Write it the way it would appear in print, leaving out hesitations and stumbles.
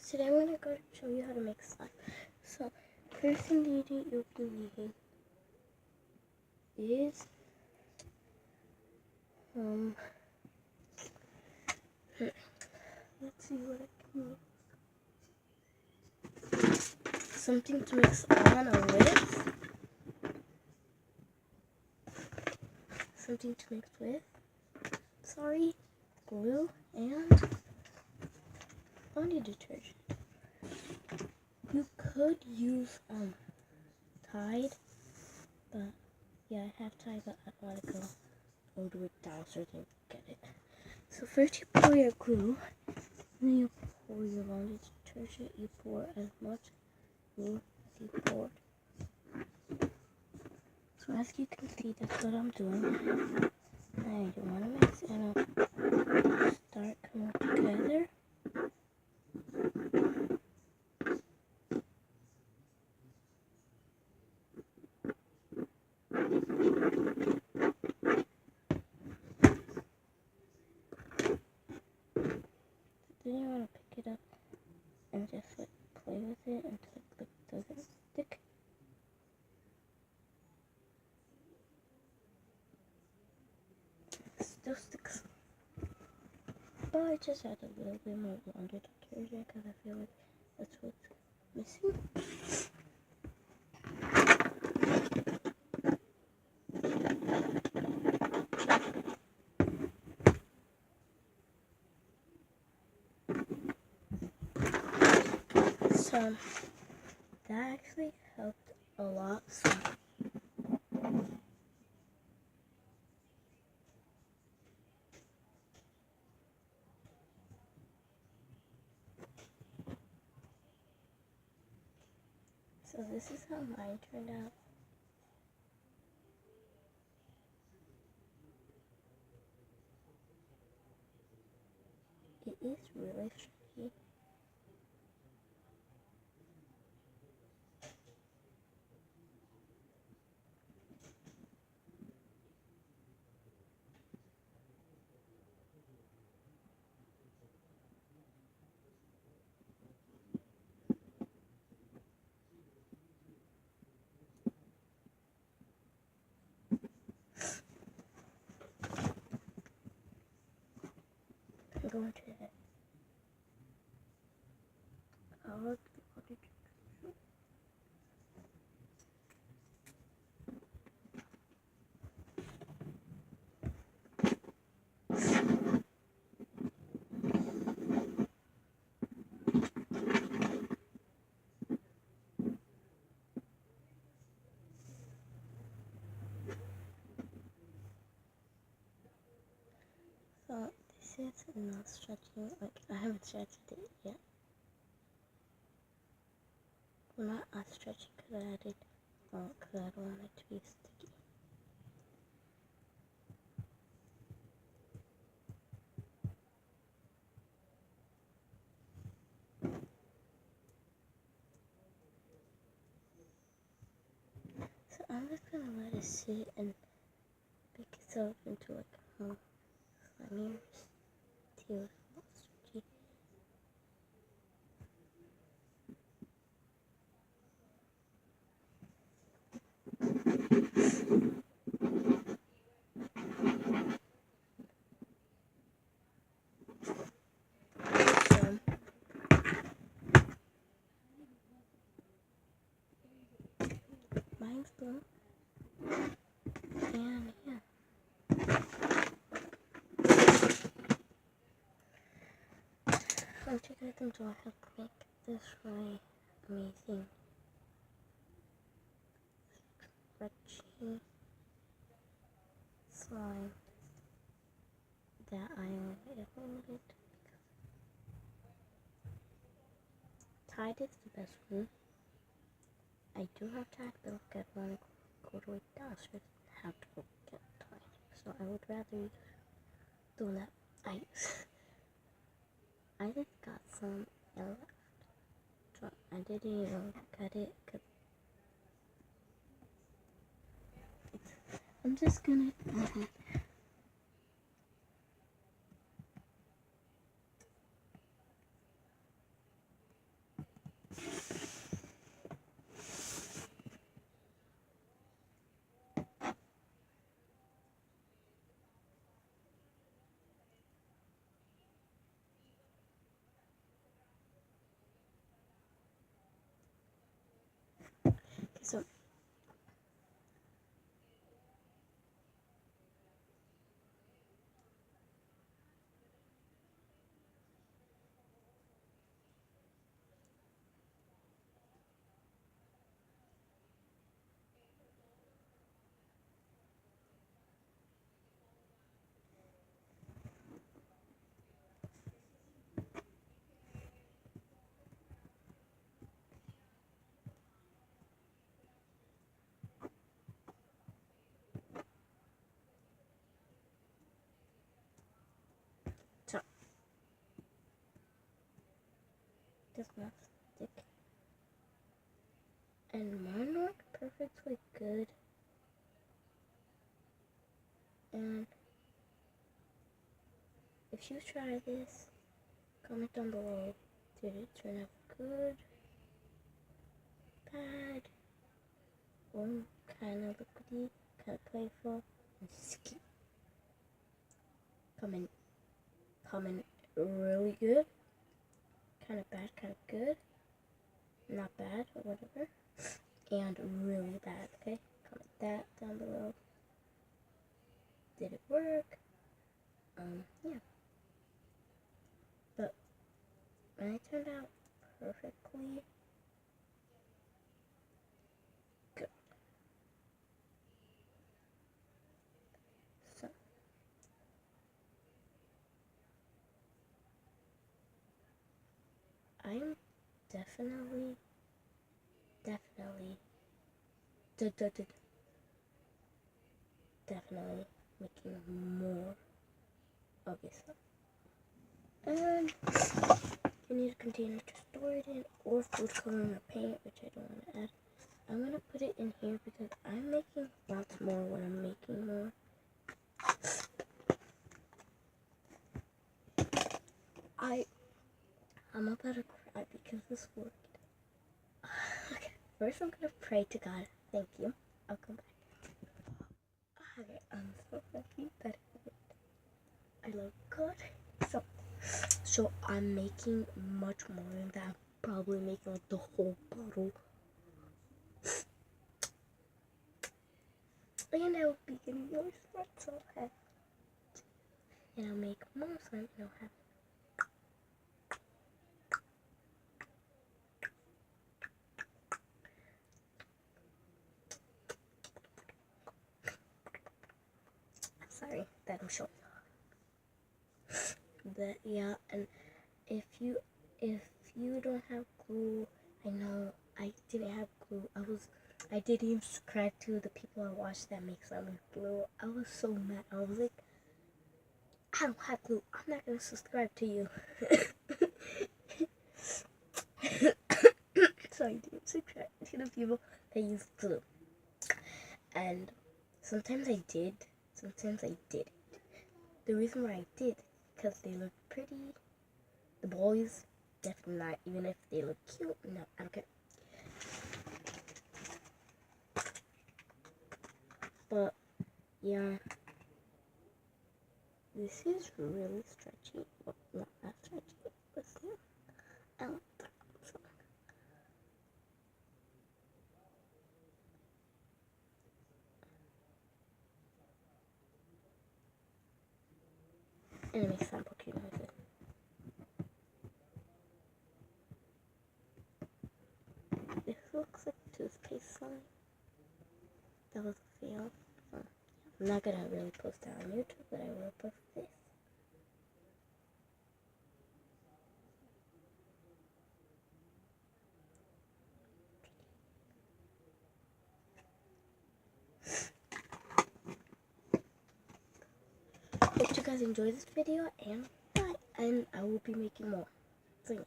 Today I'm going to show you how to make slime. So, first ingredient you'll be needing is let's see what I can use. Something to mix on or with. Something to mix with. Sorry, glue and laundry detergent. You could use Tide, but yeah, I have Tide, but I don't want to go over with Dowser to get it. So first you pour your glue, then you pour your laundry detergent. You pour as much glue as you poured. So as you can see, that's what I'm doing. And you want to mix and start coming together. Then you want to pick it up and just like play with it until it doesn't stick. It still sticks. But I just add a little bit more laundry detergent because I feel like that's what's missing. So that actually helped a lot. So this is how mine turned out. It is really tricky. I'm going to our So this is not stretching, like I haven't stretched it yet. I'm not stretching because I added, because I don't want it to be sticky. So I'm just gonna let it sit and make itself into like slimy till it's not sticky. Mine's blue. And yeah. I'm checking them so I have to make this really amazing stretchy slime that I only ever needed. Tide is the best one. I do have Tide, but if I want to go to a Dowser, I have to go get Tide. So I would rather do that. I just got some left. So I didn't even cut it. I'm just gonna So does not stick. And mine worked perfectly good. And if you try this, comment down below. Did it turn out good, bad, or kind of liquidy, kind of playful, and sticky? Comment really good, kind of bad, kind of good, not bad, or whatever, and really bad, okay? Comment that down below. Did it work? Yeah. But when it turned out perfectly good. So, I'm definitely making more of this stuff. And you need a container to store it in, or food coloring or paint, which I don't want to add. I'm going to put it in here because I'm making lots more when I'm making more. I'm about to cry because this worked. Okay, first I'm going to pray to God. Thank you. I'll come back. Okay, I'm so happy that it worked. I love God. So I'm making much more than that. I'm probably making like the whole bottle. And I will be getting more slime, so I'll have and I'll make more slime and I'll have sorry that I'm showing. But yeah, and if you don't have glue, I know I didn't have glue. I didn't even subscribe to the people I watched that make slime with glue. I was so mad. I was like, I don't have glue. I'm not gonna subscribe to you. So I didn't subscribe to the people that use glue. And sometimes I did, sometimes I didn't. The reason why I did, because they look pretty. The boys, definitely not, even if they look cute. No, I don't care. But, yeah. This is really stretchy. Well, not that stretchy, but still. I like that. So. And it makes sample cute noises. This looks like toothpaste slime. That was a fail. I'm not gonna really post that on YouTube, but I will post this. Hope you guys enjoyed this video, and bye. And I will be making more. So yeah.